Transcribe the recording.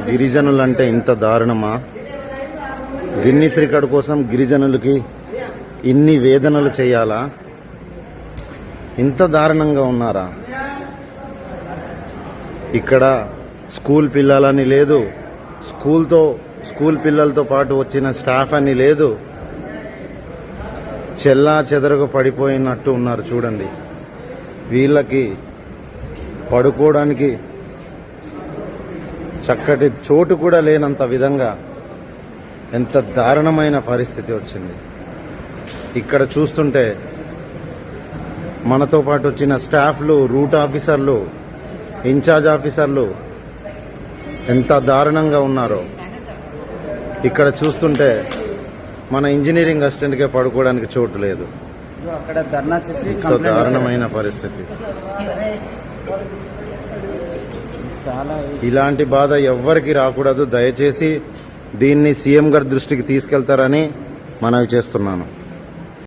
గిరిజనులంటే ఇంత దారుణమా? Guinness record కోసం గిరిజనులకి ఇన్ని వేదనలు చేయాలా? ఇంత దారుణంగా ఉన్నారా? ఇక్కడ స్కూల్ పిల్లలని లేదు, స్కూల్ పిల్లలతో పాటు వచ్చిన స్టాఫ్ అని లేదు, చెల్లా చెదరగా పడిపోయినట్టు ఉన్నారు. చూడండి, వీళ్ళకి పడుకోవడానికి చక్కటి చోటు కూడా లేనంత విధంగా ఎంత దారుణమైన పరిస్థితి వచ్చింది. ఇక్కడ చూస్తుంటే మనతో పాటు వచ్చిన స్టాఫ్లు, రూట్ ఆఫీసర్లు, ఇన్ఛార్జ్ ఆఫీసర్లు ఎంత దారుణంగా ఉన్నారో ఇక్కడ చూస్తుంటే మన ఇంజనీరింగ్ అసిస్టెంట్కే పడుకోవడానికి చోటు లేదు. ఇంత దారుణమైన పరిస్థితి. ఇలాంటి బాధ ఎవ్వరికి రాకూడదు. దయచేసి దీన్ని సీఎం గారి దృష్టికి తీసుకెళ్తారని మనవి చేస్తున్నాను.